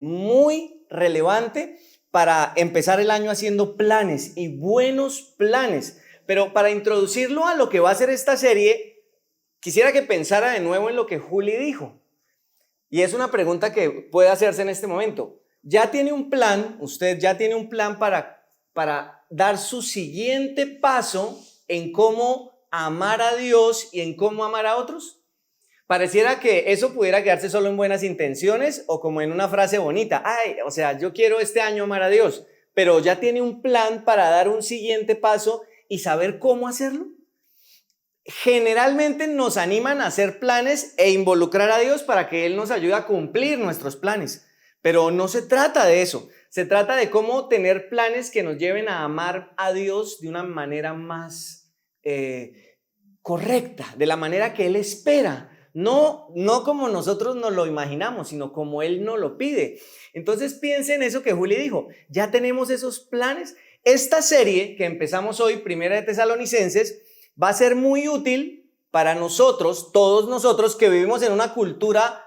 muy relevante para empezar el año haciendo planes y buenos planes. Pero para introducirlo a lo que va a ser esta serie, quisiera que pensara de nuevo en lo que Juli dijo. Y es una pregunta que puede hacerse en este momento. ¿Ya tiene un plan? ¿Usted ya tiene un plan para dar su siguiente paso en cómo amar a Dios y en cómo amar a otros? Pareciera que eso pudiera quedarse solo en buenas intenciones o como en una frase bonita. Ay, o sea, yo quiero este año amar a Dios, pero ya tiene un plan para dar un siguiente paso y saber cómo hacerlo. Generalmente nos animan a hacer planes e involucrar a Dios para que Él nos ayude a cumplir nuestros planes. Pero no se trata de eso. Se trata de cómo tener planes que nos lleven a amar a Dios de una manera más correcta, de la manera que Él espera. No como nosotros nos lo imaginamos, sino como Él nos lo pide. Entonces piensen en eso que Juli dijo. Ya tenemos esos planes. Esta serie que empezamos hoy, Primera de Tesalonicenses, va a ser muy útil para nosotros, todos nosotros que vivimos en una cultura,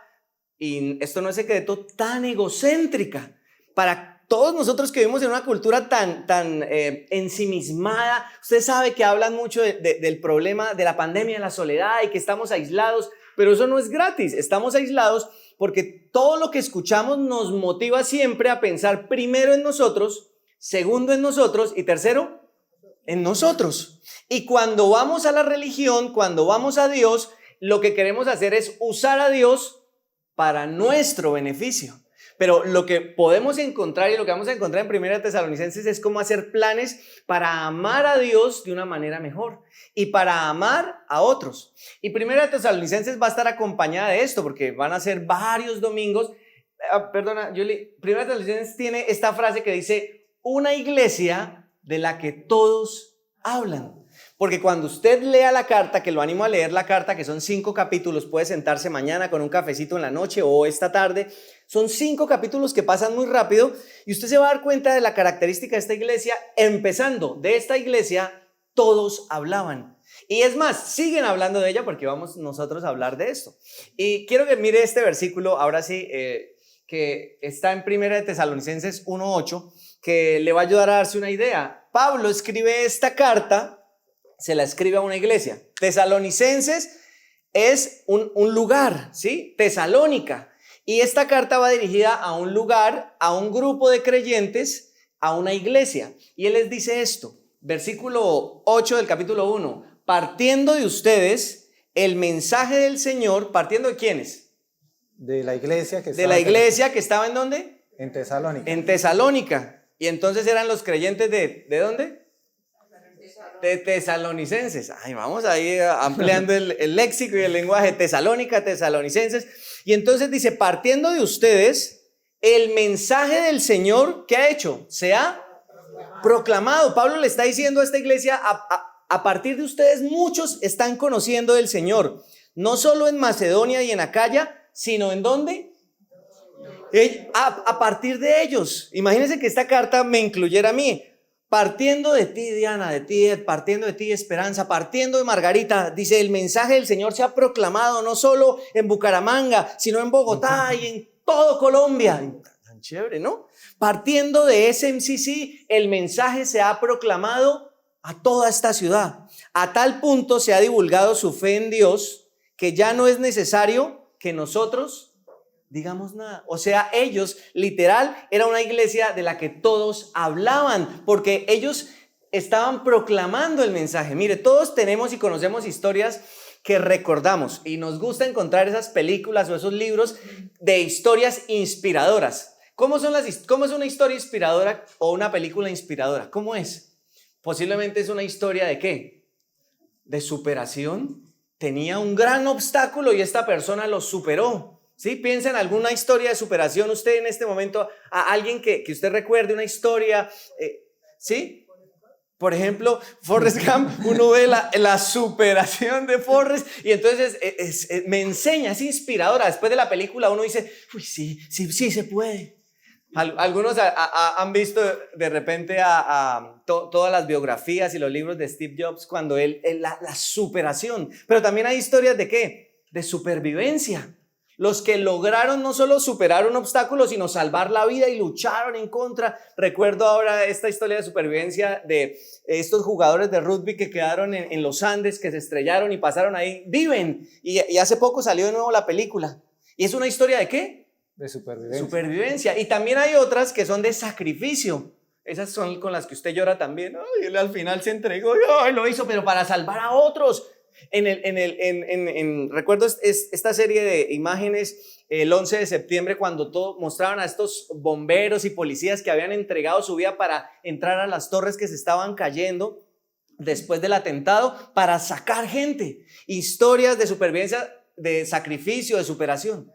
y esto no es secreto, tan egocéntrica. Para todos nosotros que vivimos en una cultura tan ensimismada. Usted sabe que hablan mucho del problema de la pandemia, de la soledad y que estamos aislados, pero eso no es gratis. Estamos aislados porque todo lo que escuchamos nos motiva siempre a pensar primero en nosotros, segundo en nosotros y tercero en nosotros. Y cuando vamos a la religión, cuando vamos a Dios, lo que queremos hacer es usar a Dios para nuestro beneficio. Pero lo que podemos encontrar y lo que vamos a encontrar en 1 Tesalonicenses es cómo hacer planes para amar a Dios de una manera mejor y para amar a otros. Y 1 Tesalonicenses va a estar acompañada de esto porque van a ser varios domingos. Perdona, Julie, 1 Tesalonicenses tiene esta frase que dice: una iglesia de la que todos hablan. Porque cuando usted lea la carta, que lo animo a leer la carta, que son 5 capítulos, puede sentarse mañana con un cafecito en la noche o esta tarde, son 5 capítulos que pasan muy rápido y usted se va a dar cuenta de la característica de esta iglesia. Empezando de esta iglesia, todos hablaban. Y es más, siguen hablando de ella porque vamos nosotros a hablar de esto. Y quiero que mire este versículo, ahora sí, que está en 1 Tesalonicenses 1:8, que le va a ayudar a darse una idea. Pablo escribe esta carta, se la escribe a una iglesia. Tesalonicenses es un lugar, ¿sí? Tesalónica. Y esta carta va dirigida a un lugar, a un grupo de creyentes, a una iglesia. Y él les dice esto, versículo 8 del capítulo 1. Partiendo de ustedes, el mensaje del Señor, ¿partiendo de quiénes? De la iglesia que estaba, de la iglesia que estaba ¿en dónde? En Tesalónica. En Tesalónica. Y entonces eran los creyentes ¿de dónde? De tesalonicenses. Ay, vamos ahí ampliando el léxico y el lenguaje. Tesalónica, tesalonicenses. Y entonces dice, partiendo de ustedes, el mensaje del Señor, ¿qué ha hecho? Se ha proclamado. Pablo le está diciendo a esta iglesia, a partir de ustedes muchos están conociendo del Señor. No solo en Macedonia y en Acaya, sino ¿en dónde? A partir de ellos. Imagínense que esta carta me incluyera a mí. Partiendo de ti, Diana, de ti, Ed, partiendo de ti, Esperanza, partiendo de Margarita, dice, el mensaje del Señor se ha proclamado no solo en Bucaramanga, sino en Bogotá y en todo Colombia. Tan chévere, ¿no? Partiendo de SMCC, el mensaje se ha proclamado a toda esta ciudad. A tal punto se ha divulgado su fe en Dios que ya no es necesario que nosotros digamos nada. O sea, ellos, literal, era una iglesia de la que todos hablaban, porque ellos estaban proclamando el mensaje. Mire, todos tenemos y conocemos historias que recordamos y nos gusta encontrar esas películas o esos libros de historias inspiradoras. ¿Cómo es una historia inspiradora o una película inspiradora? ¿Cómo es? Posiblemente es una historia ¿de qué? De superación. Tenía un gran obstáculo y esta persona lo superó. ¿Sí? Piensa en alguna historia de superación usted en este momento, a alguien que usted recuerde una historia, ¿sí? Por ejemplo, Forrest Gump, uno ve la superación de Forrest y entonces me enseña, es inspiradora. Después de la película uno dice, uy, sí se puede. Algunos han visto de repente todas las biografías y los libros de Steve Jobs cuando la superación, pero también hay historias de ¿qué? De supervivencia. Los que lograron no solo superar un obstáculo, sino salvar la vida y lucharon en contra. Recuerdo ahora esta historia de supervivencia de estos jugadores de rugby que quedaron en los Andes, que se estrellaron y pasaron ahí. Viven. Y hace poco salió de nuevo la película. ¿Y es una historia de qué? De supervivencia. Supervivencia. Y también hay otras que son de sacrificio. Esas son con las que usted llora también. Ay, él al final se entregó y lo hizo, pero para salvar a otros. Recuerdo esta serie de imágenes el 11 de septiembre cuando mostraban a estos bomberos y policías que habían entregado su vida para entrar a las torres que se estaban cayendo después del atentado para sacar gente. Historias de supervivencia, de sacrificio, de superación.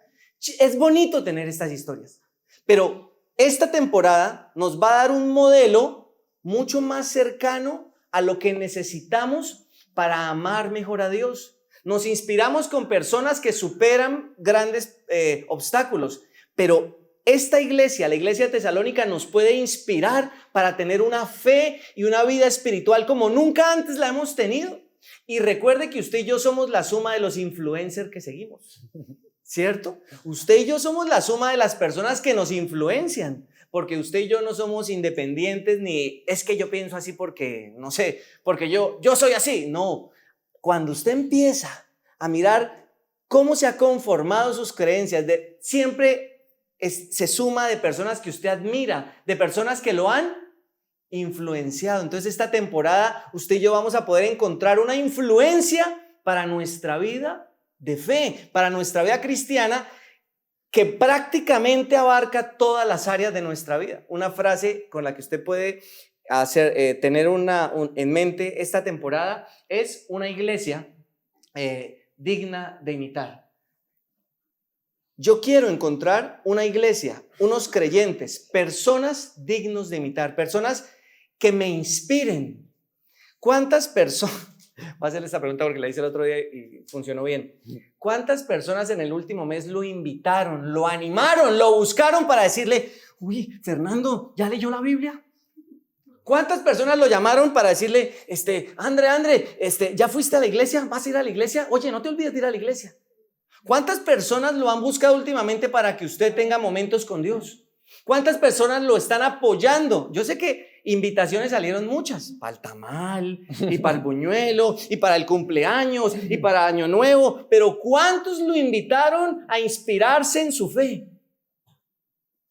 Es bonito tener estas historias, pero esta temporada nos va a dar un modelo mucho más cercano a lo que necesitamos para amar mejor a Dios. Nos inspiramos con personas que superan grandes obstáculos, pero esta iglesia, la iglesia de Tesalónica, nos puede inspirar para tener una fe y una vida espiritual como nunca antes la hemos tenido. Y recuerde que usted y yo somos la suma de los influencers que seguimos, ¿cierto? Usted y yo somos la suma de las personas que nos influencian. Porque usted y yo no somos independientes, ni es que yo pienso así porque, no sé, porque yo soy así. No, cuando usted empieza a mirar cómo se ha conformado sus creencias, siempre se suma de personas que usted admira, de personas que lo han influenciado. Entonces esta temporada usted y yo vamos a poder encontrar una influencia para nuestra vida de fe, para nuestra vida cristiana, que prácticamente abarca todas las áreas de nuestra vida. Una frase con la que usted puede tener en mente esta temporada es una iglesia digna de imitar. Yo quiero encontrar una iglesia, unos creyentes, personas dignos de imitar, personas que me inspiren. ¿Cuántas personas? Voy a hacerle esta pregunta porque la hice el otro día y funcionó bien. ¿Cuántas personas en el último mes lo invitaron, lo animaron, lo buscaron para decirle, uy, Fernando, ¿ya leyó la Biblia? ¿Cuántas personas lo llamaron para decirle, André, ¿ya fuiste a la iglesia? ¿Vas a ir a la iglesia? Oye, no te olvides de ir a la iglesia. ¿Cuántas personas lo han buscado últimamente para que usted tenga momentos con Dios? ¿Cuántas personas lo están apoyando? Yo sé que invitaciones salieron muchas, para el tamal, y para el buñuelo, y para el cumpleaños, y para Año Nuevo, pero ¿cuántos lo invitaron a inspirarse en su fe?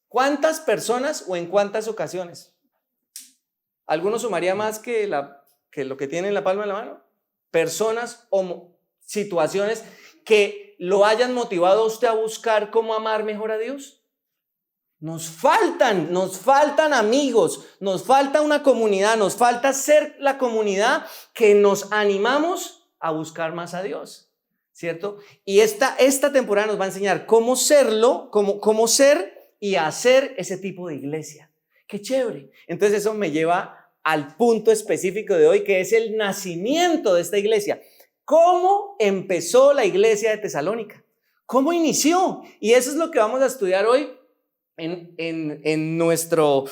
¿Cuántas personas o en cuántas ocasiones? ¿Alguno sumaría más que lo que tiene en la palma de la mano? Personas o situaciones que lo hayan motivado a usted a buscar cómo amar mejor a Dios. Nos faltan amigos, nos falta una comunidad, nos falta ser la comunidad que nos animamos a buscar más a Dios, ¿cierto? Y esta temporada nos va a enseñar cómo serlo, cómo ser y hacer ese tipo de iglesia. ¡Qué chévere! Entonces eso me lleva al punto específico de hoy, que es el nacimiento de esta iglesia. ¿Cómo empezó la iglesia de Tesalónica? ¿Cómo inició? Y eso es lo que vamos a estudiar hoy en nuestro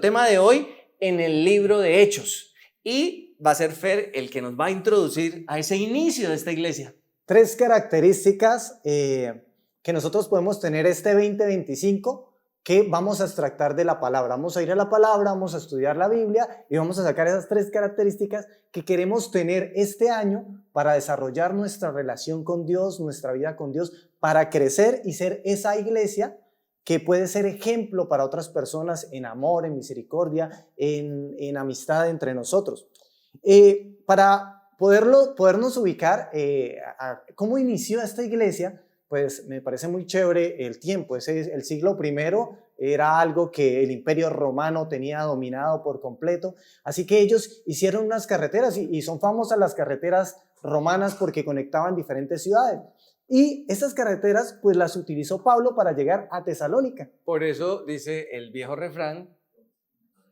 tema de hoy, en el libro de Hechos. Y va a ser Fer el que nos va a introducir a ese inicio de esta iglesia. 3 características que nosotros podemos tener este 2025 que vamos a extractar de la palabra. Vamos a ir a la palabra, vamos a estudiar la Biblia y vamos a sacar esas 3 características que queremos tener este año para desarrollar nuestra relación con Dios, nuestra vida con Dios, para crecer y ser esa iglesia que puede ser ejemplo para otras personas en amor, en misericordia, en amistad entre nosotros. Para podernos ubicar a cómo inició esta iglesia, pues me parece muy chévere el tiempo. El siglo I era algo que el Imperio Romano tenía dominado por completo, así que ellos hicieron unas carreteras y son famosas las carreteras romanas porque conectaban diferentes ciudades. Y estas carreteras pues las utilizó Pablo para llegar a Tesalónica. Por eso dice el viejo refrán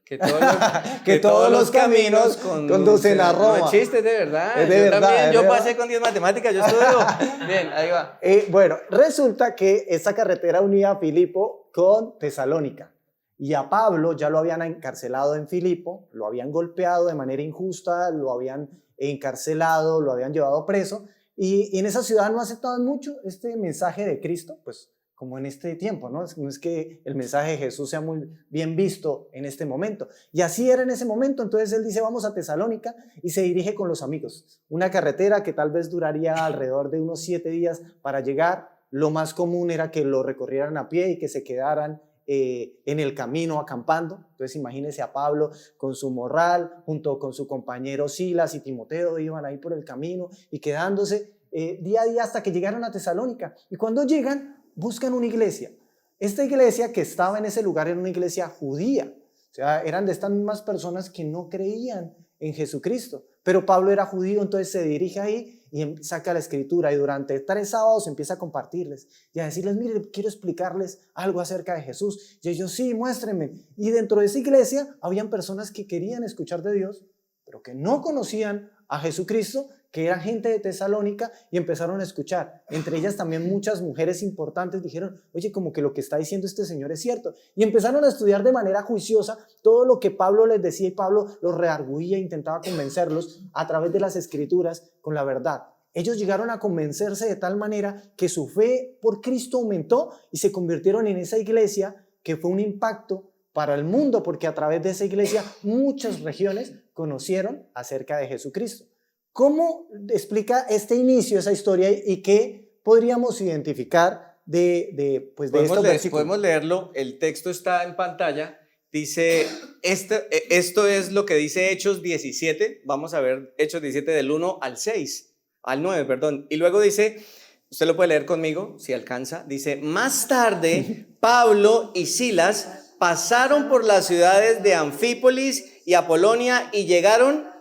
que todos los caminos conducen a Roma. No es chiste, es de verdad. Es de verdad, también, yo verdad. pasé con 10 matemáticas, yo estudio. Bien, ahí va. Bueno, resulta que esta carretera unía a Filipo con Tesalónica. Y a Pablo ya lo habían encarcelado en Filipo, lo habían golpeado de manera injusta, lo habían encarcelado, lo habían llevado preso. y en esa ciudad no aceptaban mucho este mensaje de Cristo, pues como en este tiempo, ¿no? No es que el mensaje de Jesús sea muy bien visto en este momento. Y así era en ese momento. Entonces él dice, vamos a Tesalónica, y se dirige con los amigos. Una carretera que tal vez duraría alrededor de unos 7 días para llegar. Lo más común era que lo recorrieran a pie y que se quedaran en el camino acampando. Entonces imagínense a Pablo con su morral, junto con su compañero Silas y Timoteo, iban ahí por el camino y quedándose día a día hasta que llegaron a Tesalónica. Y cuando llegan, buscan una iglesia. Esta iglesia que estaba en ese lugar era una iglesia judía. O sea, eran de estas mismas personas que no creían en Jesucristo. Pero Pablo era judío, entonces se dirige ahí y saca la escritura. Y durante 3 sábados empieza a compartirles y a decirles, mire, quiero explicarles algo acerca de Jesús. Y ellos, sí, muéstrenme. Y dentro de esa iglesia habían personas que querían escuchar de Dios, pero que no conocían a Jesucristo, que era gente de Tesalónica, y empezaron a escuchar. Entre ellas también muchas mujeres importantes dijeron, oye, como que lo que está diciendo este señor es cierto. Y empezaron a estudiar de manera juiciosa todo lo que Pablo les decía, y Pablo los reargüía e intentaba convencerlos a través de las escrituras con la verdad. Ellos llegaron a convencerse de tal manera que su fe por Cristo aumentó y se convirtieron en esa iglesia que fue un impacto para el mundo, porque a través de esa iglesia muchas regiones conocieron acerca de Jesucristo. ¿Cómo explica este inicio, esa historia, y qué podríamos identificar de estos versículos? Podemos leerlo, el texto está en pantalla, dice, esto es lo que dice Hechos 17, vamos a ver Hechos 17 del 1 al 9, perdón, y luego dice, usted lo puede leer conmigo, si alcanza, dice, más tarde Pablo y Silas pasaron por las ciudades de Anfípolis y Apolonia y llegaron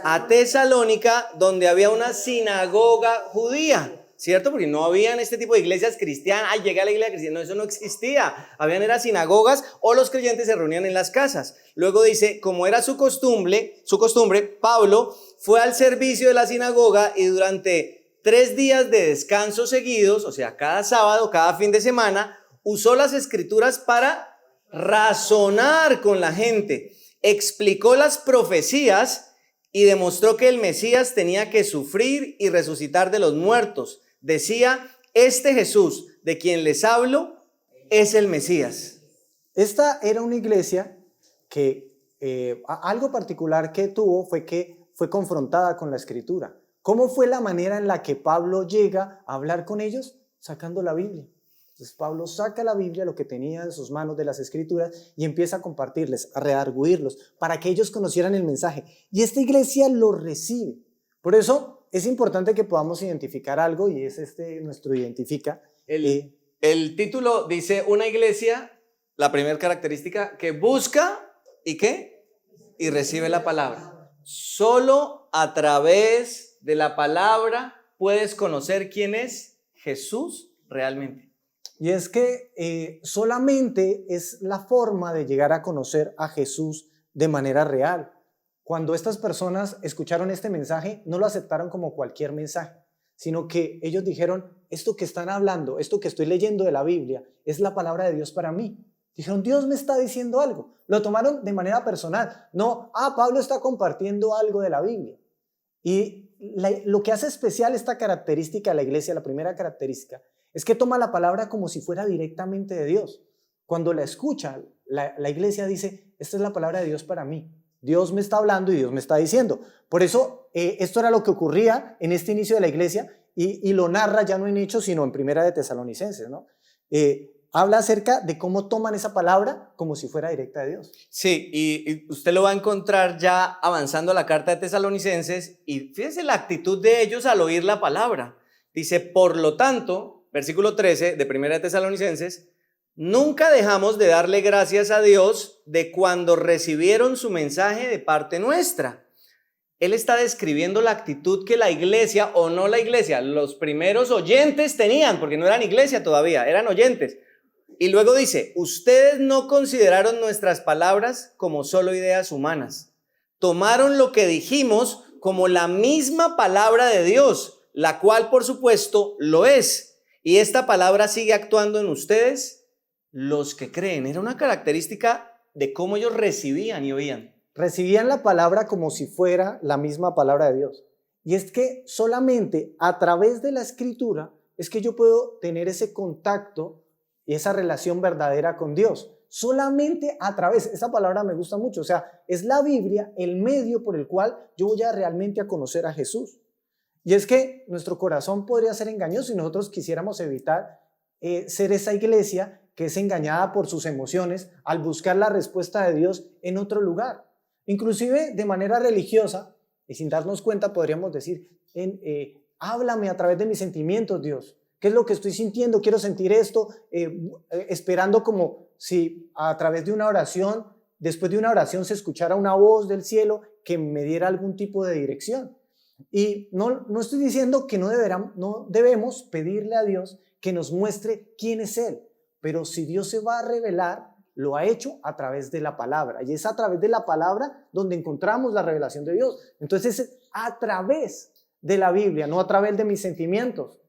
a Tesalónica, donde había una sinagoga judía, ¿cierto? Porque no habían este tipo de iglesias cristianas. Ay, llegué a la iglesia cristiana, no, eso no existía. Habían eran sinagogas o los creyentes se reunían en las casas. Luego dice, como era su costumbre, Pablo fue al servicio de la sinagoga y durante 3 días de descanso seguidos, o sea, cada sábado, cada fin de semana, usó las escrituras para razonar con la gente. Explicó las profecías y demostró que el Mesías tenía que sufrir y resucitar de los muertos. Decía, este Jesús de quien les hablo es el Mesías. Esta era una iglesia que algo particular que tuvo fue que fue confrontada con la escritura. ¿Cómo fue la manera en la que Pablo llega a hablar con ellos? Sacando la Biblia. Entonces Pablo saca la Biblia, lo que tenía en sus manos de las escrituras, y empieza a compartirles, a redarguirlos, para que ellos conocieran el mensaje. Y esta iglesia lo recibe. Por eso es importante que podamos identificar algo, y es nuestro identifica. El título dice, una iglesia, la primera característica, que busca, ¿y qué? Y recibe la palabra. Solo a través de la palabra puedes conocer quién es Jesús realmente. Y es que solamente es la forma de llegar a conocer a Jesús de manera real. Cuando estas personas escucharon este mensaje, no lo aceptaron como cualquier mensaje, sino que ellos dijeron, esto que están hablando, esto que estoy leyendo de la Biblia, es la palabra de Dios para mí. Dijeron, Dios me está diciendo algo. Lo tomaron de manera personal. No, Pablo está compartiendo algo de la Biblia. Y lo que hace especial esta característica de la iglesia, la primera característica, es que toma la palabra como si fuera directamente de Dios. Cuando la escucha, la iglesia dice, esta es la palabra de Dios para mí. Dios me está hablando y Dios me está diciendo. Por eso, esto era lo que ocurría en este inicio de la iglesia y lo narra ya no en Hechos, sino en Primera de Tesalonicenses, ¿no? Habla acerca de cómo toman esa palabra como si fuera directa de Dios. Sí, y usted lo va a encontrar ya avanzando a la carta de Tesalonicenses, y fíjense la actitud de ellos al oír la palabra. Dice, por lo tanto, versículo 13 de Primera de Tesalonicenses, nunca dejamos de darle gracias a Dios de cuando recibieron su mensaje de parte nuestra. Él está describiendo la actitud que la iglesia, o no la iglesia, los primeros oyentes tenían, porque no eran iglesia todavía, eran oyentes. Y luego dice, ustedes no consideraron nuestras palabras como solo ideas humanas. Tomaron lo que dijimos como la misma palabra de Dios, la cual por supuesto lo es. Y esta palabra sigue actuando en ustedes, los que creen. Era una característica de cómo ellos recibían y oían. Recibían la palabra como si fuera la misma palabra de Dios. Y es que solamente a través de la escritura es que yo puedo tener ese contacto y esa relación verdadera con Dios. Solamente a través, esa palabra me gusta mucho, o sea, es la Biblia el medio por el cual yo voy a realmente a conocer a Jesús. Y es que nuestro corazón podría ser engañoso si nosotros quisiéramos evitar ser esa iglesia que es engañada por sus emociones al buscar la respuesta de Dios en otro lugar. Inclusive de manera religiosa, y sin darnos cuenta podríamos decir, háblame a través de mis sentimientos, Dios. ¿Qué es lo que estoy sintiendo? Quiero sentir esto, esperando como si a través de una oración, después de una oración se escuchara una voz del cielo que me diera algún tipo de dirección. Y no estoy diciendo que no debemos pedirle a Dios que nos muestre quién es Él, pero si Dios se va a revelar, lo ha hecho a través de la palabra, y es a través de la palabra donde encontramos la revelación de Dios. Entonces es a través de la Biblia, no a través de mis sentimientos.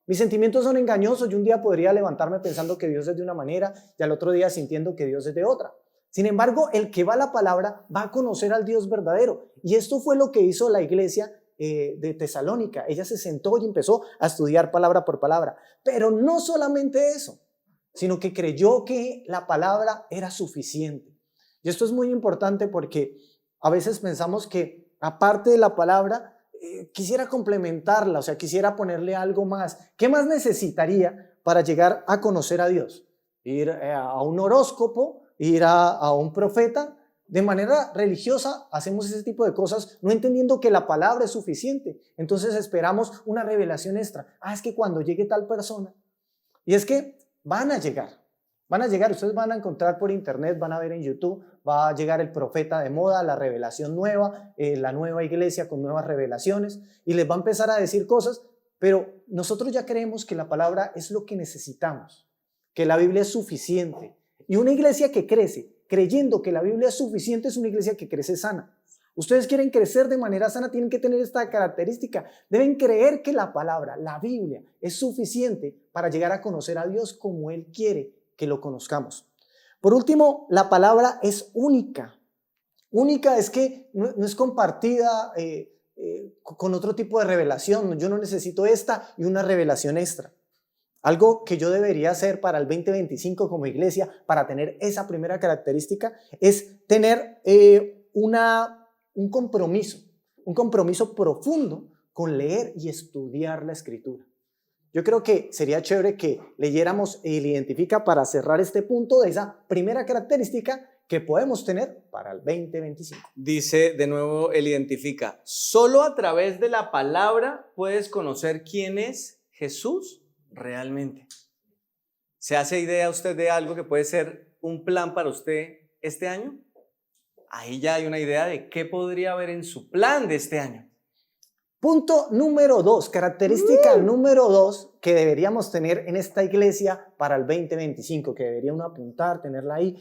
Mis sentimientos son engañosos. Yo un día podría levantarme pensando que Dios es de una manera y al otro día sintiendo que Dios es de otra. Sin embargo, el que va a la palabra va a conocer al Dios verdadero, y esto fue lo que hizo la iglesia de Tesalónica. Ella se sentó y empezó a estudiar palabra por palabra, pero no solamente eso, sino que creyó que la palabra era suficiente. Y esto es muy importante porque a veces pensamos que aparte de la palabra quisiera complementarla, o sea, quisiera ponerle algo más. ¿Qué más necesitaría para llegar a conocer a Dios? Ir a un horóscopo, ir a un profeta. De manera religiosa hacemos ese tipo de cosas no entendiendo que la palabra es suficiente. Entonces esperamos una revelación extra. Es que cuando llegue tal persona. Y es que van a llegar. Ustedes van a encontrar por internet, van a ver en YouTube, va a llegar el profeta de moda, la revelación nueva, la nueva iglesia con nuevas revelaciones, y les va a empezar a decir cosas, pero nosotros ya creemos que la palabra es lo que necesitamos, que la Biblia es suficiente. Y una iglesia que crece creyendo que la Biblia es suficiente es una iglesia que crece sana. Ustedes quieren crecer de manera sana, tienen que tener esta característica. Deben creer que la palabra, la Biblia, es suficiente para llegar a conocer a Dios como Él quiere que lo conozcamos. Por último, la palabra es única. Única es que no es compartida con otro tipo de revelación. Yo no necesito esta y una revelación extra. Algo que yo debería hacer para el 2025 como iglesia, para tener esa primera característica, es tener un compromiso profundo con leer y estudiar la Escritura. Yo creo que sería chévere que leyéramos el Identifica para cerrar este punto de esa primera característica que podemos tener para el 2025. Dice de nuevo el Identifica, solo a través de la palabra puedes conocer quién es Jesús realmente. ¿Se hace idea usted de algo que puede ser un plan para usted este año? Ahí ya hay una idea de qué podría haber en su plan de este año. Punto número 2, característica número 2 que deberíamos tener en esta iglesia para el 2025, que debería uno apuntar, tenerla ahí,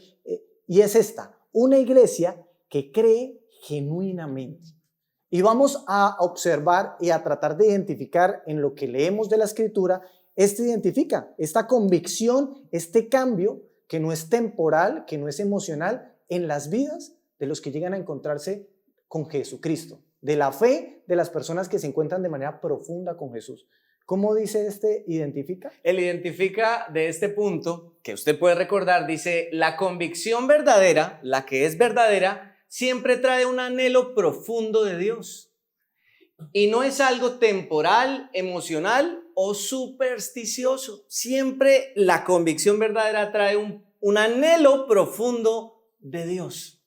y es esta, una iglesia que cree genuinamente. Y vamos a observar y a tratar de identificar en lo que leemos de la Escritura, esta convicción, este cambio que no es temporal, que no es emocional en las vidas de los que llegan a encontrarse con Jesucristo, de la fe de las personas que se encuentran de manera profunda con Jesús. ¿Cómo dice Identifica? El Identifica de este punto, que usted puede recordar, dice, la convicción verdadera, la que es verdadera, siempre trae un anhelo profundo de Dios. Y no es algo temporal, emocional o supersticioso. Siempre la convicción verdadera trae un anhelo profundo de Dios.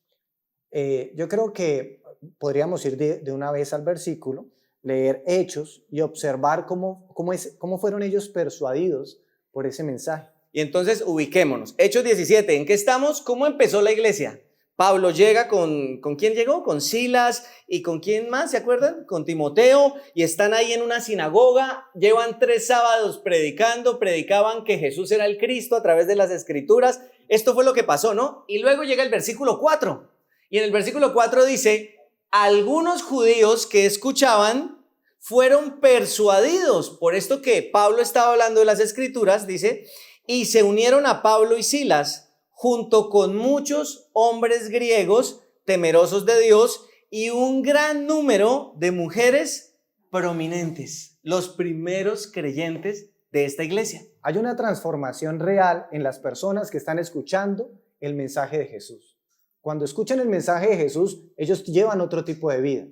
Yo creo que podríamos ir de una vez al versículo, leer Hechos y observar cómo fueron ellos persuadidos por ese mensaje. Y entonces ubiquémonos. Hechos 17, ¿en qué estamos? ¿Cómo empezó la iglesia? Pablo llega ¿con quién llegó? Con Silas y ¿con quién más? ¿Se acuerdan? Con Timoteo, y están ahí en una sinagoga, llevan 3 sábados predicaban que Jesús era el Cristo a través de las Escrituras. Esto fue lo que pasó, ¿no? Y luego llega el versículo 4, y en el versículo 4 dice, algunos judíos que escuchaban fueron persuadidos por esto que Pablo estaba hablando de las Escrituras, dice, y se unieron a Pablo y Silas, junto con muchos hombres griegos temerosos de Dios y un gran número de mujeres prominentes, los primeros creyentes de esta iglesia. Hay una transformación real en las personas que están escuchando el mensaje de Jesús. Cuando escuchan el mensaje de Jesús, ellos llevan otro tipo de vida.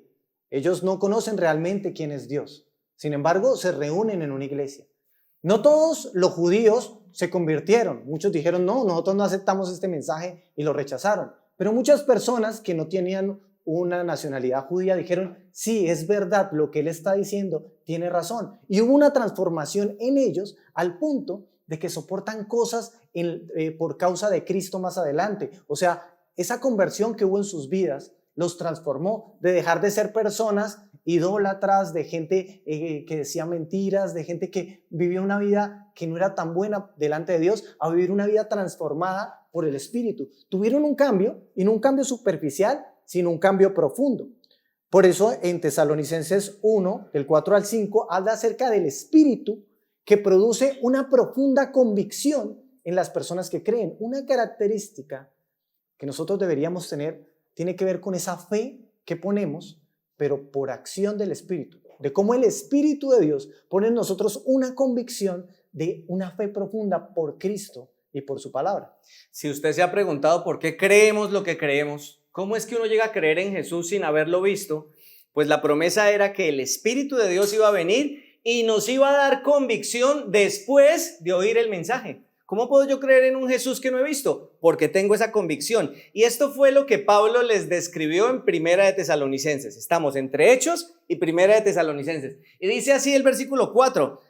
Ellos no conocen realmente quién es Dios. Sin embargo, se reúnen en una iglesia. No todos los judíos se convirtieron. Muchos dijeron, no, nosotros no aceptamos este mensaje y lo rechazaron. Pero muchas personas que no tenían una nacionalidad judía dijeron, sí, es verdad, lo que él está diciendo tiene razón. Y hubo una transformación en ellos al punto de que soportan cosas por causa de Cristo más adelante. O sea, esa conversión que hubo en sus vidas los transformó de dejar de ser personas idólatras, de gente que decía mentiras, de gente que vivía una vida que no era tan buena delante de Dios, a vivir una vida transformada por el Espíritu. Tuvieron un cambio, y no un cambio superficial, sino un cambio profundo. Por eso en Tesalonicenses 1, del 4 al 5, habla acerca del Espíritu que produce una profunda convicción en las personas que creen. Una característica que nosotros deberíamos tener tiene que ver con esa fe que ponemos, pero por acción del Espíritu, de cómo el Espíritu de Dios pone en nosotros una convicción de una fe profunda por Cristo y por su palabra. Si usted se ha preguntado por qué creemos lo que creemos, cómo es que uno llega a creer en Jesús sin haberlo visto, pues la promesa era que el Espíritu de Dios iba a venir y nos iba a dar convicción después de oír el mensaje. ¿Cómo puedo yo creer en un Jesús que no he visto? Porque tengo esa convicción. Y esto fue lo que Pablo les describió en Primera de Tesalonicenses. Estamos entre Hechos y Primera de Tesalonicenses. Y dice así el versículo 4,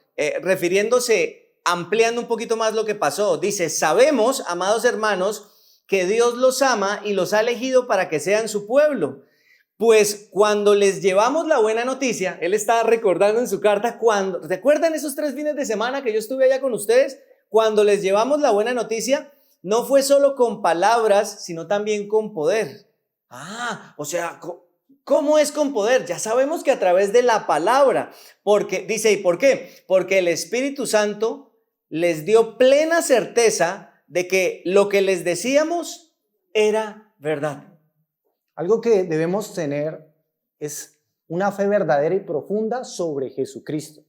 refiriéndose, ampliando un poquito más lo que pasó. Dice, sabemos, amados hermanos, que Dios los ama y los ha elegido para que sean su pueblo. Pues cuando les llevamos la buena noticia, él estaba recordando en su carta ¿recuerdan esos 3 fines de semana que yo estuve allá con ustedes? Cuando les llevamos la buena noticia, no fue solo con palabras, sino también con poder. O sea, ¿cómo es con poder? Ya sabemos que a través de la palabra, porque dice, ¿y por qué? Porque el Espíritu Santo les dio plena certeza de que lo que les decíamos era verdad. Algo que debemos tener es una fe verdadera y profunda sobre Jesucristo.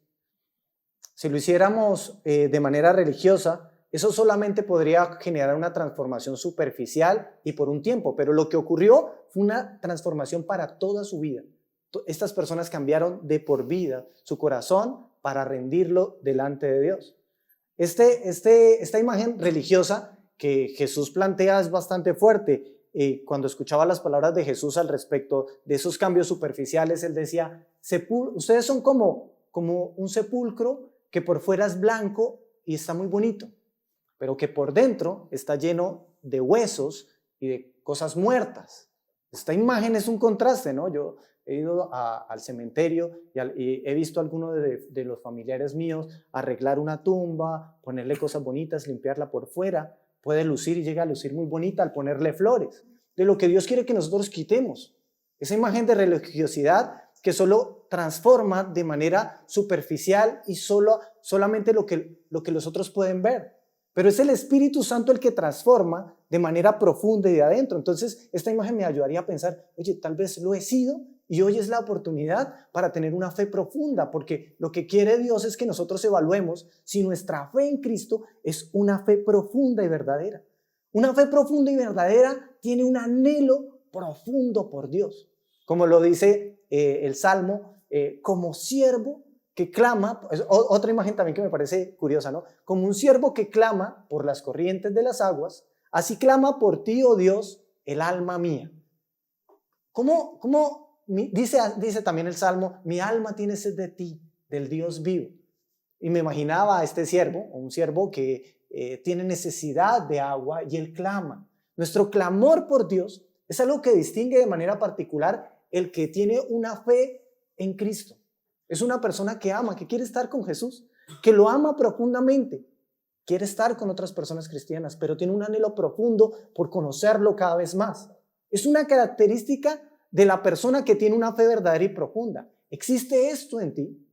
Si lo hiciéramos de manera religiosa, eso solamente podría generar una transformación superficial y por un tiempo, pero lo que ocurrió fue una transformación para toda su vida. Estas personas cambiaron de por vida su corazón para rendirlo delante de Dios. Esta imagen religiosa que Jesús plantea es bastante fuerte. Cuando escuchaba las palabras de Jesús al respecto de esos cambios superficiales, él decía, ustedes son como un sepulcro que por fuera es blanco y está muy bonito, pero que por dentro está lleno de huesos y de cosas muertas. Esta imagen es un contraste, ¿no? Yo he ido al cementerio y he visto a algunos de los familiares míos arreglar una tumba, ponerle cosas bonitas, limpiarla por fuera. Puede lucir y llega a lucir muy bonita al ponerle flores. De lo que Dios quiere que nosotros quitemos. Esa imagen de religiosidad que solo transforma de manera superficial y solamente lo que los otros pueden ver. Pero es el Espíritu Santo el que transforma de manera profunda y de adentro. Entonces, esta imagen me ayudaría a pensar, oye, tal vez lo he sido y hoy es la oportunidad para tener una fe profunda, porque lo que quiere Dios es que nosotros evaluemos si nuestra fe en Cristo es una fe profunda y verdadera. Una fe profunda y verdadera tiene un anhelo profundo por Dios. Como lo dice el Salmo, como siervo que clama, otra imagen también que me parece curiosa, ¿no? Como un siervo que clama por las corrientes de las aguas, así clama por ti, oh Dios, el alma mía. Dice también el Salmo, mi alma tiene sed de ti, del Dios vivo. Y me imaginaba a este siervo, un siervo que tiene necesidad de agua y él clama. Nuestro clamor por Dios es algo que distingue de manera particular el que tiene una fe en Cristo. Es una persona que ama, que quiere estar con Jesús, que lo ama profundamente, quiere estar con otras personas cristianas, pero tiene un anhelo profundo por conocerlo cada vez más. Es una característica de la persona que tiene una fe verdadera y profunda. ¿Existe esto en ti?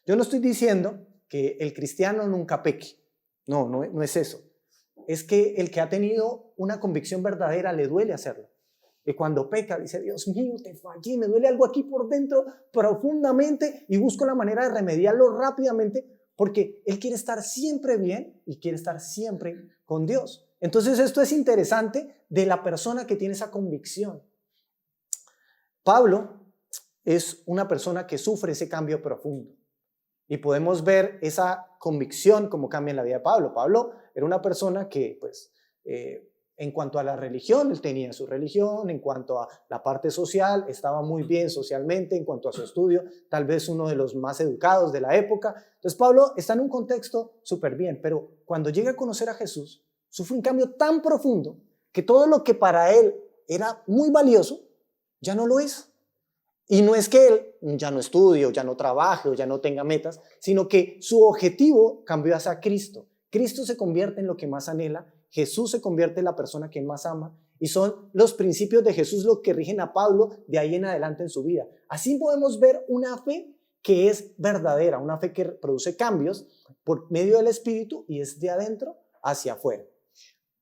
Yo no estoy diciendo que el cristiano nunca peque. No es eso. Es que el que ha tenido una convicción verdadera le duele hacerlo. Y cuando peca, dice, Dios mío, te fallé, me duele algo aquí por dentro profundamente y busco la manera de remediarlo rápidamente porque él quiere estar siempre bien y quiere estar siempre con Dios. Entonces esto es interesante de la persona que tiene esa convicción. Pablo es una persona que sufre ese cambio profundo y podemos ver esa convicción como cambia en la vida de Pablo. Pablo era una persona que en cuanto a la religión, él tenía su religión, en cuanto a la parte social, estaba muy bien socialmente, en cuanto a su estudio, tal vez uno de los más educados de la época. Entonces Pablo está en un contexto súper bien, pero cuando llega a conocer a Jesús, sufre un cambio tan profundo que todo lo que para él era muy valioso, ya no lo es. Y no es que él ya no estudie, o ya no trabaje, o ya no tenga metas, sino que su objetivo cambió hacia Cristo. Cristo se convierte en lo que más anhela, Jesús se convierte en la persona que más ama y son los principios de Jesús los que rigen a Pablo de ahí en adelante en su vida. Así podemos ver una fe que es verdadera, una fe que produce cambios por medio del Espíritu y es de adentro hacia afuera.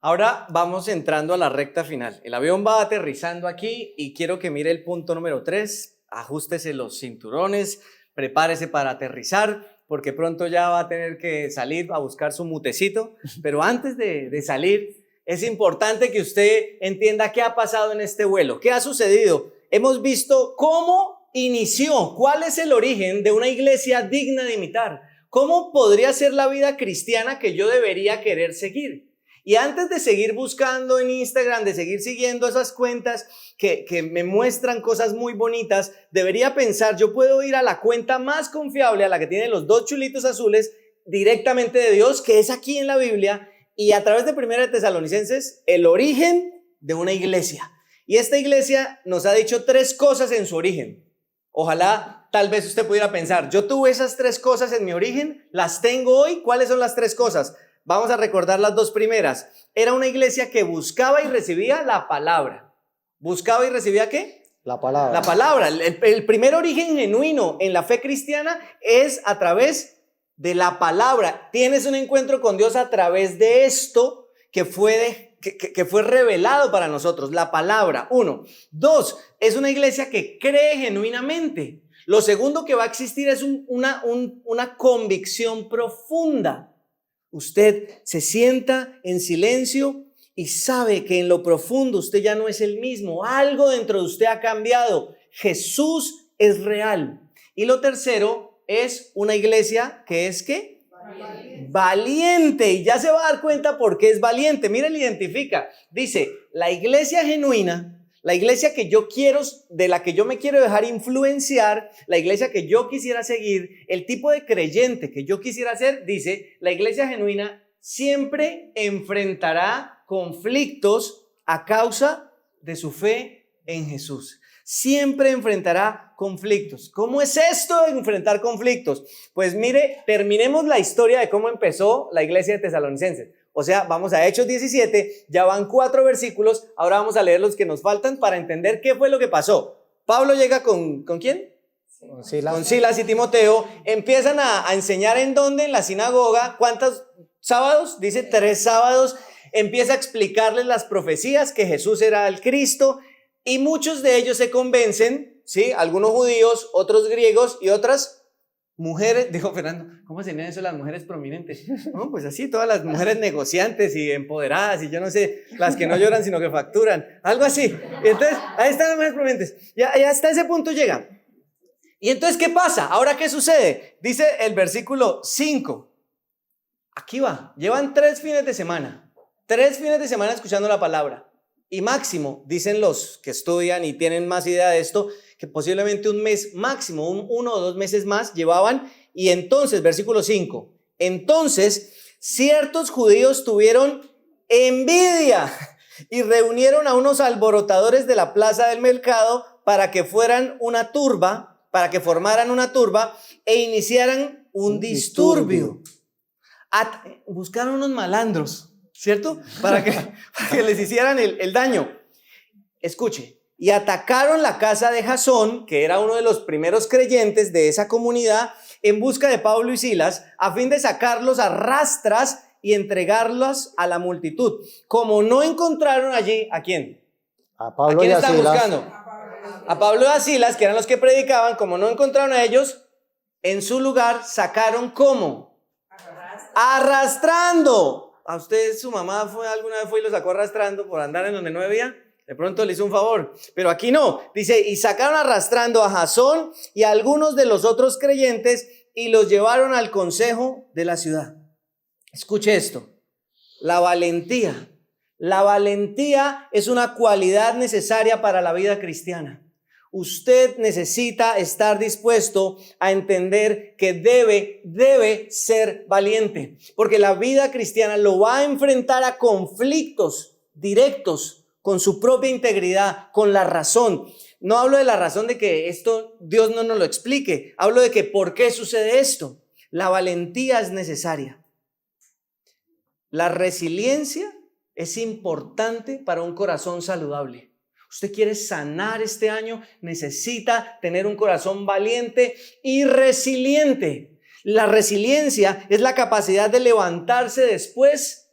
Ahora vamos entrando a la recta final. El avión va aterrizando aquí y quiero que mire el punto número 3. Ajústese los cinturones, prepárese para aterrizar, porque pronto ya va a tener que salir a buscar su mutecito, pero antes de salir es importante que usted entienda qué ha pasado en este vuelo, qué ha sucedido. Hemos visto cómo inició, cuál es el origen de una iglesia digna de imitar, cómo podría ser la vida cristiana que yo debería querer seguir. Y antes de seguir buscando en Instagram, de seguir siguiendo esas cuentas que me muestran cosas muy bonitas, debería pensar, yo puedo ir a la cuenta más confiable, a la que tiene los 2 chulitos azules, directamente de Dios, que es aquí en la Biblia, y a través de 1 de Tesalonicenses, el origen de una iglesia. Y esta iglesia nos ha dicho 3 cosas en su origen. Ojalá, tal vez usted pudiera pensar, yo tuve esas 3 cosas en mi origen, las tengo hoy, ¿cuáles son las 3 cosas? Vamos a recordar las 2 primeras. Era una iglesia que buscaba y recibía la palabra. ¿Buscaba y recibía qué? La palabra. La palabra. El primer origen genuino en la fe cristiana es a través de la palabra. Tienes un encuentro con Dios a través de esto que fue revelado para nosotros, la palabra. 1. 2. Es una iglesia que cree genuinamente. Lo segundo que va a existir es una convicción profunda. Usted se sienta en silencio y sabe que en lo profundo usted ya no es el mismo. Algo dentro de usted ha cambiado. Jesús es real. Y lo tercero es una iglesia que es ¿qué? Valiente. Y ya se va a dar cuenta por qué es valiente. Mire, le identifica. Dice, la iglesia genuina, la iglesia que yo quiero, de la que yo me quiero dejar influenciar, la iglesia que yo quisiera seguir, el tipo de creyente que yo quisiera ser, dice, la iglesia genuina siempre enfrentará conflictos a causa de su fe en Jesús. Siempre enfrentará conflictos. ¿Cómo es esto de enfrentar conflictos? Pues mire, terminemos la historia de cómo empezó la iglesia de Tesalonicenses. O sea, vamos a Hechos 17, ya van 4 versículos, ahora vamos a leer los que nos faltan para entender qué fue lo que pasó. Pablo llega ¿con quién? Con Silas y Timoteo, empiezan a enseñar en dónde, en la sinagoga, ¿cuántos sábados? Dice 3 sábados, empieza a explicarles las profecías que Jesús era el Cristo y muchos de ellos se convencen, ¿sí? Algunos judíos, otros griegos y otras mujeres, dijo Fernando, ¿cómo se llaman eso las mujeres prominentes? No, pues así, todas las mujeres negociantes y empoderadas y yo no sé, las que no lloran sino que facturan, algo así. Y entonces, ahí están las mujeres prominentes. Ya hasta ese punto llegan. Y entonces, ¿qué pasa? ¿Ahora qué sucede? Dice el versículo 5. Aquí va, llevan 3 fines de semana. 3 fines de semana escuchando la palabra. Y máximo, dicen los que estudian y tienen más idea de esto, que posiblemente un mes máximo, 1 o 2 meses más llevaban. Y entonces, versículo 5, entonces ciertos judíos tuvieron envidia y reunieron a unos alborotadores de la plaza del mercado para que formaran una turba e iniciaran un disturbio. Buscaron unos malandros, ¿cierto? Para que les hicieran el daño. Escuche. Y atacaron la casa de Jasón, que era uno de los primeros creyentes de esa comunidad, en busca de Pablo y Silas, a fin de sacarlos a rastras y entregarlos a la multitud. Como no encontraron allí, ¿a quién? A ¿A Pablo quién y a están Silas. buscando? A Pablo y a Silas, que eran los que predicaban. Como no encontraron a ellos, en su lugar sacaron ¿cómo? Arrastrando. ¿A usted su mamá alguna vez fue y lo sacó arrastrando por andar en donde no debía? De pronto le hizo un favor, pero aquí no. Dice, y sacaron arrastrando a Jasón y a algunos de los otros creyentes y los llevaron al consejo de la ciudad. Escuche esto, la valentía. La valentía es una cualidad necesaria para la vida cristiana. Usted necesita estar dispuesto a entender que debe ser valiente, porque la vida cristiana lo va a enfrentar a conflictos directos con su propia integridad, con la razón. No hablo de la razón de que esto Dios no nos lo explique, hablo de que ¿por qué sucede esto? La valentía es necesaria. La resiliencia es importante para un corazón saludable. Usted quiere sanar este año, necesita tener un corazón valiente y resiliente. La resiliencia es la capacidad de levantarse después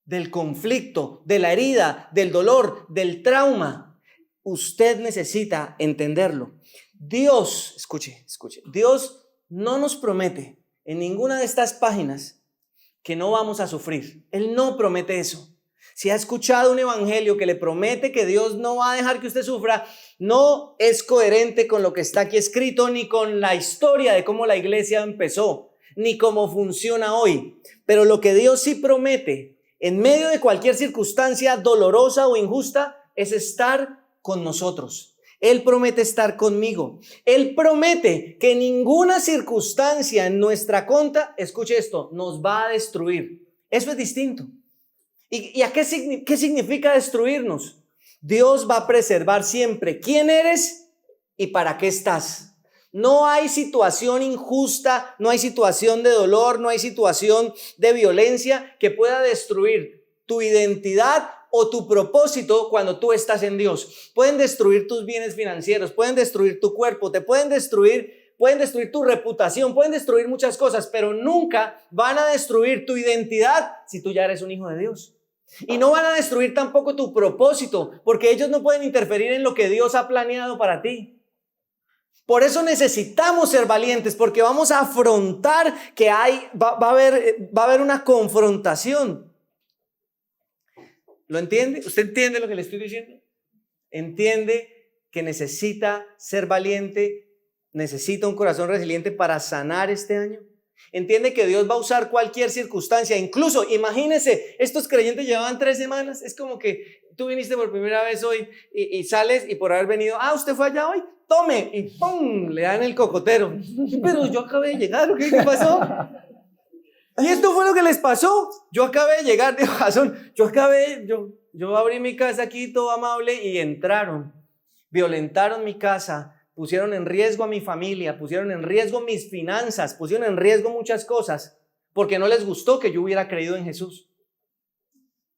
del conflicto, de la herida, del dolor, del trauma. Usted necesita entenderlo. Dios, escuche, Dios no nos promete en ninguna de estas páginas que no vamos a sufrir. Él no promete eso. Si ha escuchado un evangelio que le promete que Dios no va a dejar que usted sufra, no es coherente con lo que está aquí escrito, ni con la historia de cómo la iglesia empezó, ni cómo funciona hoy. Pero lo que Dios sí promete, en medio de cualquier circunstancia dolorosa o injusta, es estar con nosotros. Él promete estar conmigo. Él promete que ninguna circunstancia en nuestra contra, escuche esto, nos va a destruir. Eso es distinto. ¿Y a qué significa destruirnos? Dios va a preservar siempre quién eres y para qué estás. No hay situación injusta, no hay situación de dolor, no hay situación de violencia que pueda destruir tu identidad o tu propósito cuando tú estás en Dios. Pueden destruir tus bienes financieros, pueden destruir tu cuerpo, te pueden destruir tu reputación, pueden destruir muchas cosas, pero nunca van a destruir tu identidad si tú ya eres un hijo de Dios. Y no van a destruir tampoco tu propósito, porque ellos no pueden interferir en lo que Dios ha planeado para ti. Por eso necesitamos ser valientes, porque vamos a afrontar que va a haber una confrontación. ¿Lo entiende? ¿Usted entiende lo que le estoy diciendo? ¿Entiende que necesita ser valiente? ¿Necesita un corazón resiliente para sanar este año? ¿Entiende que Dios va a usar cualquier circunstancia? Incluso, imagínese, estos creyentes llevaban 3 semanas. Es como que tú viniste por primera vez hoy y sales y por haber venido, usted fue allá hoy, tome, y ¡pum! Le dan el cocotero. Pero yo acabé de llegar, ¿qué pasó? Y esto fue lo que les pasó. Yo acabé de llegar, dijo Jasón, yo abrí mi casa aquí todo amable y entraron, violentaron mi casa, pusieron en riesgo a mi familia, pusieron en riesgo mis finanzas, pusieron en riesgo muchas cosas, porque no les gustó que yo hubiera creído en Jesús.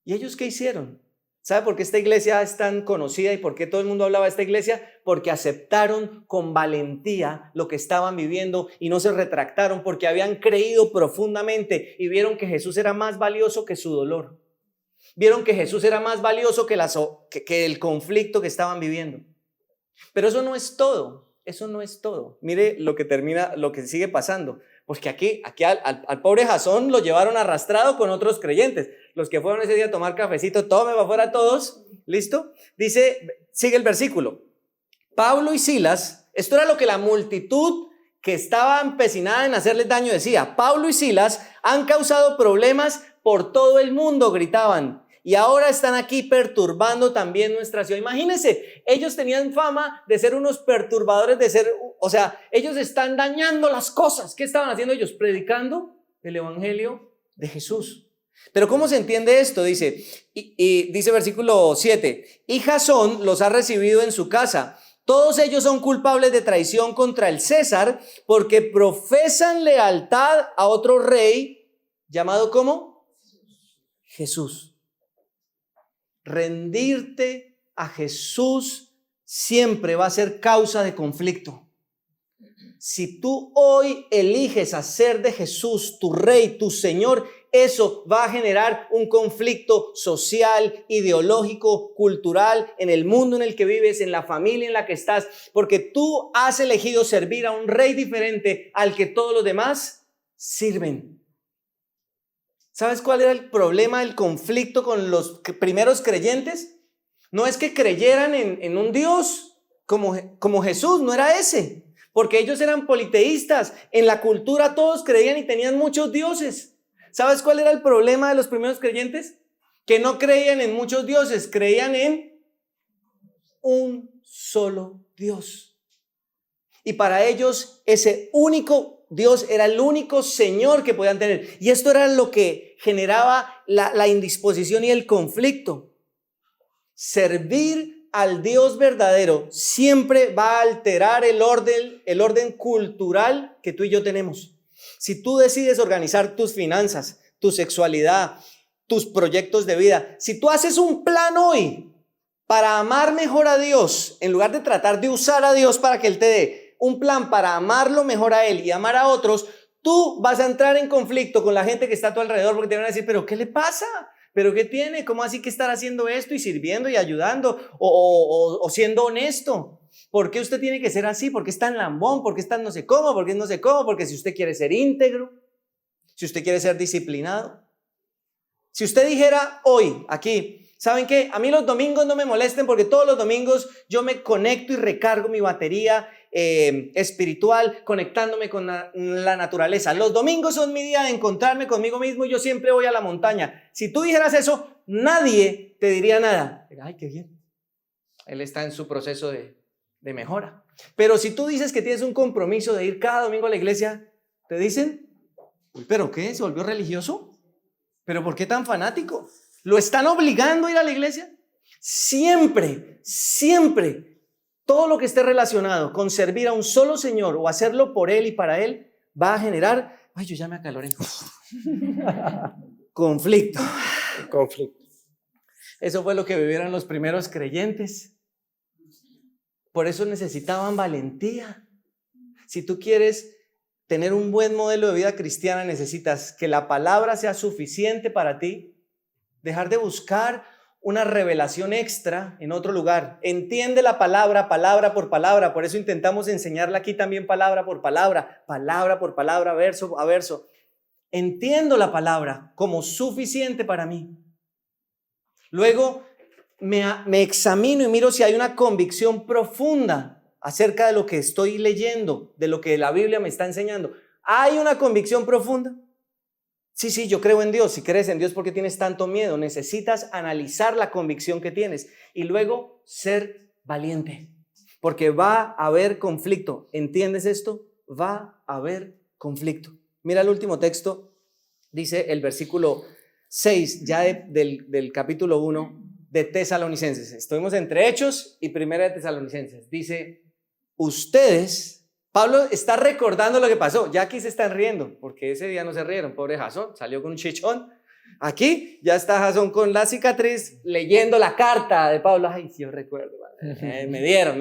¿Y ellos qué hicieron? ¿Sabe por qué esta iglesia es tan conocida y por qué todo el mundo hablaba de esta iglesia? Porque aceptaron con valentía lo que estaban viviendo y no se retractaron, porque habían creído profundamente y vieron que Jesús era más valioso que su dolor. Vieron que Jesús era más valioso que el conflicto que estaban viviendo. Pero eso no es todo, eso no es todo. Mire lo que sigue pasando. Pues que aquí al pobre Jasón lo llevaron arrastrado con otros creyentes. Los que fueron ese día a tomar cafecito, tome para afuera todos, ¿listo? Dice, sigue el versículo. Pablo y Silas, esto era lo que la multitud que estaba empecinada en hacerles daño decía. Pablo y Silas han causado problemas por todo el mundo, gritaban. Y ahora están aquí perturbando también nuestra ciudad. Imagínense, ellos tenían fama de ser unos perturbadores, ellos están dañando las cosas. ¿Qué estaban haciendo ellos? Predicando el evangelio de Jesús. Pero ¿cómo se entiende esto? Dice, dice versículo 7, y Jasón los ha recibido en su casa. Todos ellos son culpables de traición contra el César porque profesan lealtad a otro rey llamado ¿cómo? Jesús. Rendirte a Jesús siempre va a ser causa de conflicto. Si tú hoy eliges hacer de Jesús tu Rey, tu Señor, eso va a generar un conflicto social, ideológico, cultural, en el mundo en el que vives, en la familia en la que estás, porque tú has elegido servir a un rey diferente al que todos los demás sirven. ¿Sabes cuál era el problema, el conflicto con los primeros creyentes? No es que creyeran en un Dios como Jesús, no era ese. Porque ellos eran politeístas. En la cultura todos creían y tenían muchos dioses. ¿Sabes cuál era el problema de los primeros creyentes? Que no creían en muchos dioses, creían en un solo Dios. Y para ellos ese único Dios era el único Señor que podían tener. Y esto era lo que generaba la indisposición y el conflicto. Servir al Dios verdadero siempre va a alterar el orden cultural que tú y yo tenemos. Si tú decides organizar tus finanzas, tu sexualidad, tus proyectos de vida, si tú haces un plan hoy para amar mejor a Dios, en lugar de tratar de usar a Dios para que Él te dé un plan para amarlo mejor a Él y amar a otros, tú vas a entrar en conflicto con la gente que está a tu alrededor porque te van a decir, ¿pero qué le pasa? ¿Pero qué tiene? ¿Cómo así que estar haciendo esto y sirviendo y ayudando o siendo honesto? ¿Por qué usted tiene que ser así? ¿Por qué es tan lambón? ¿Por qué es tan no sé cómo? ¿Por qué no sé cómo? Porque si usted quiere ser íntegro, si usted quiere ser disciplinado. Si usted dijera hoy aquí, ¿saben qué? A mí los domingos no me molesten porque todos los domingos yo me conecto y recargo mi batería espiritual, conectándome con la naturaleza. Los domingos son mi día de encontrarme conmigo mismo y yo siempre voy a la montaña. Si tú dijeras eso, nadie te diría nada. Ay, qué bien. Él está en su proceso de mejora. Pero si tú dices que tienes un compromiso de ir cada domingo a la iglesia, te dicen, ¿pero qué? ¿Se volvió religioso? ¿Pero por qué tan fanático? ¿Lo están obligando a ir a la iglesia? Siempre, siempre. Todo lo que esté relacionado con servir a un solo Señor o hacerlo por Él y para Él va a generar, ay, yo ya me acaloré, conflicto. Eso fue lo que vivieron los primeros creyentes. Por eso necesitaban valentía. Si tú quieres tener un buen modelo de vida cristiana, necesitas que la palabra sea suficiente para ti, dejar de buscar una revelación extra en otro lugar. Entiende la palabra, palabra por palabra. Por eso intentamos enseñarla aquí también palabra por palabra, verso a verso. Entiendo la palabra como suficiente para mí. Luego me examino y miro si hay una convicción profunda acerca de lo que estoy leyendo, de lo que la Biblia me está enseñando. ¿Hay una convicción profunda? Sí, yo creo en Dios. Si crees en Dios, ¿por qué tienes tanto miedo? Necesitas analizar la convicción que tienes y luego ser valiente, porque va a haber conflicto. ¿Entiendes esto? Va a haber conflicto. Mira el último texto, dice el versículo 6, ya del capítulo 1 de Tesalonicenses. Estuvimos entre Hechos y Primera de Tesalonicenses. Dice, ustedes... Pablo está recordando lo que pasó. Ya aquí se están riendo, porque ese día no se rieron. Pobre Jasón, salió con un chichón. Aquí ya está Jasón con la cicatriz leyendo la carta de Pablo. Ay, sí, yo recuerdo. Me dieron.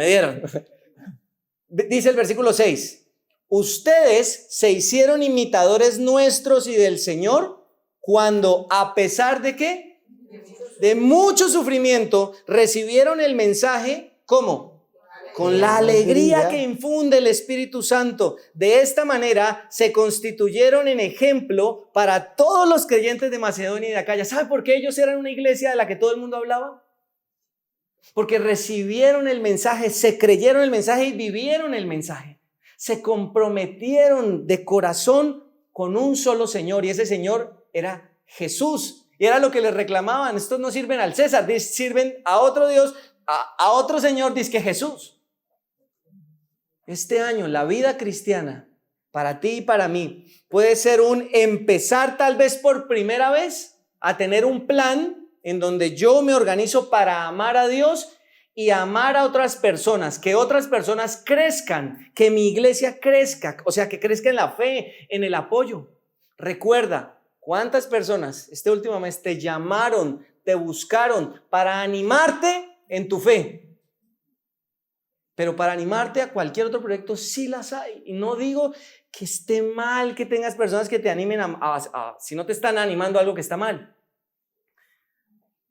Dice el versículo 6. Ustedes se hicieron imitadores nuestros y del Señor cuando, a pesar de ¿qué? De mucho sufrimiento, recibieron el mensaje, ¿cómo? Con la alegría que infunde el Espíritu Santo. De esta manera se constituyeron en ejemplo para todos los creyentes de Macedonia y de Acaya. ¿Sabe por qué ellos eran una iglesia de la que todo el mundo hablaba? Porque recibieron el mensaje, se creyeron el mensaje y vivieron el mensaje. Se comprometieron de corazón con un solo Señor, y ese Señor era Jesús. Y era lo que les reclamaban: estos no sirven al César, sirven a otro Dios, a otro Señor, dizque Jesús. Este año la vida cristiana para ti y para mí puede ser un empezar, tal vez por primera vez, a tener un plan en donde yo me organizo para amar a Dios y amar a otras personas, que otras personas crezcan, que mi iglesia crezca, o sea, que crezca en la fe, en el apoyo. Recuerda, ¿cuántas personas este último mes te llamaron, te buscaron para animarte en tu fe? Pero para animarte a cualquier otro proyecto sí las hay. Y no digo que esté mal que tengas personas que te animen si no te están animando a algo que está mal.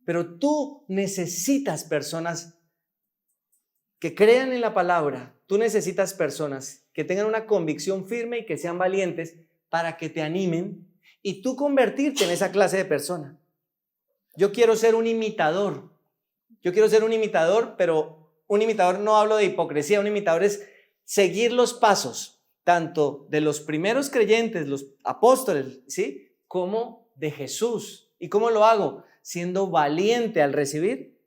Pero tú necesitas personas que crean en la palabra. Tú necesitas personas que tengan una convicción firme y que sean valientes para que te animen y tú convertirte en esa clase de persona. Yo quiero ser un imitador. Yo quiero ser un imitador, pero un imitador no hablo de hipocresía. Un imitador es seguir los pasos tanto de los primeros creyentes, los apóstoles, ¿sí?, como de Jesús. ¿Y cómo lo hago? Siendo valiente al recibir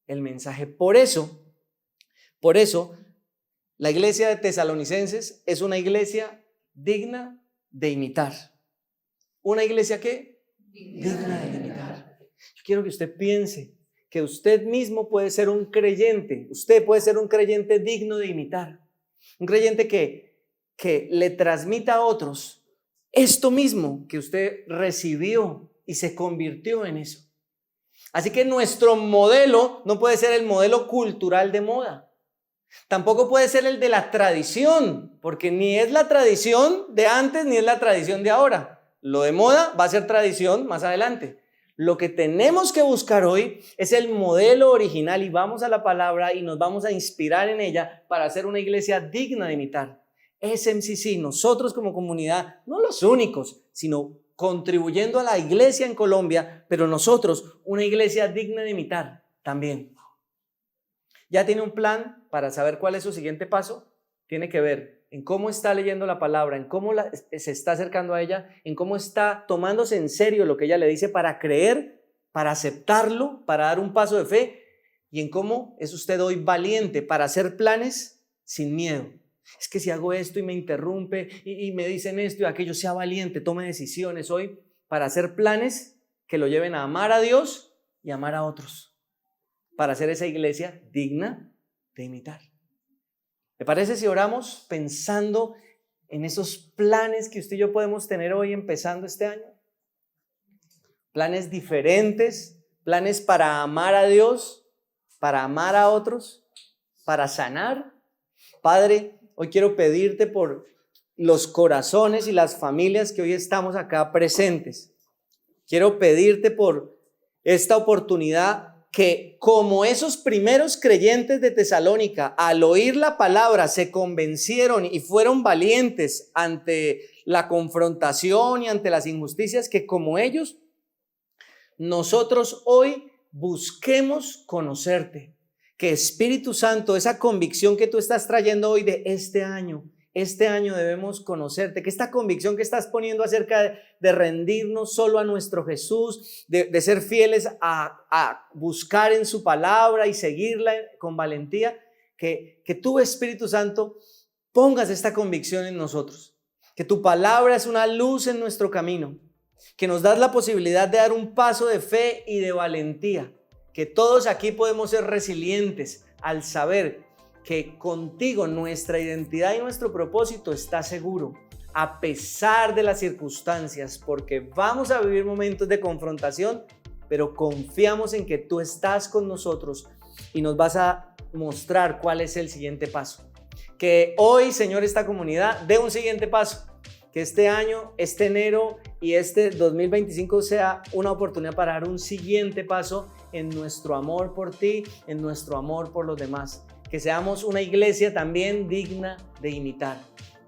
el mensaje. Por eso, la iglesia de Tesalonicenses es una iglesia digna de imitar. ¿Una iglesia qué? Digna de imitar. Yo quiero que usted piense que usted mismo puede ser un creyente. Usted puede ser un creyente digno de imitar. Un creyente que le transmita a otros esto mismo que usted recibió y se convirtió en eso. Así que nuestro modelo no puede ser el modelo cultural de moda. Tampoco puede ser el de la tradición, porque ni es la tradición de antes ni es la tradición de ahora. Lo de moda va a ser tradición más adelante. Lo que tenemos que buscar hoy es el modelo original y vamos a la palabra y nos vamos a inspirar en ella para hacer una iglesia digna de imitar. SMCC, nosotros como comunidad, no los únicos, sino contribuyendo a la iglesia en Colombia, pero nosotros, una iglesia digna de imitar también. ¿Ya tiene un plan para saber cuál es su siguiente paso? Tiene que ver en cómo está leyendo la palabra, en cómo se está acercando a ella, en cómo está tomándose en serio lo que ella le dice para creer, para aceptarlo, para dar un paso de fe, y en cómo es usted hoy valiente para hacer planes sin miedo. Es que si hago esto y me interrumpe y me dicen esto y aquello, sea valiente, tome decisiones hoy para hacer planes que lo lleven a amar a Dios y amar a otros, para hacer esa iglesia digna de imitar. ¿Le parece si oramos pensando en esos planes que usted y yo podemos tener hoy empezando este año? Planes diferentes, planes para amar a Dios, para amar a otros, para sanar. Padre, hoy quiero pedirte por los corazones y las familias que hoy estamos acá presentes. Quiero pedirte por esta oportunidad que, como esos primeros creyentes de Tesalónica, al oír la palabra se convencieron y fueron valientes ante la confrontación y ante las injusticias, que como ellos, nosotros hoy busquemos conocerte. Que Espíritu Santo, esa convicción que tú estás trayendo hoy de este año debemos conocerte, que esta convicción que estás poniendo acerca de rendirnos solo a nuestro Jesús, de ser fieles a buscar en su palabra y seguirla con valentía, que tú, Espíritu Santo, pongas esta convicción en nosotros, que tu palabra es una luz en nuestro camino, que nos das la posibilidad de dar un paso de fe y de valentía, que todos aquí podemos ser resilientes al saber que contigo nuestra identidad y nuestro propósito está seguro, a pesar de las circunstancias, porque vamos a vivir momentos de confrontación, pero confiamos en que tú estás con nosotros y nos vas a mostrar cuál es el siguiente paso. Que hoy, Señor, esta comunidad dé un siguiente paso, que este año, este enero y este 2025 sea una oportunidad para dar un siguiente paso en nuestro amor por ti, en nuestro amor por los demás. Que seamos una iglesia también digna de imitar.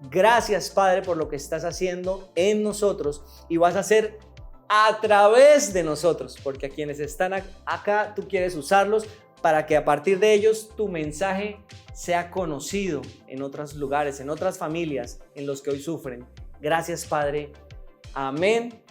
Gracias, Padre, por lo que estás haciendo en nosotros y vas a hacer a través de nosotros, porque a quienes están acá tú quieres usarlos para que a partir de ellos tu mensaje sea conocido en otros lugares, en otras familias en los que hoy sufren. Gracias, Padre. Amén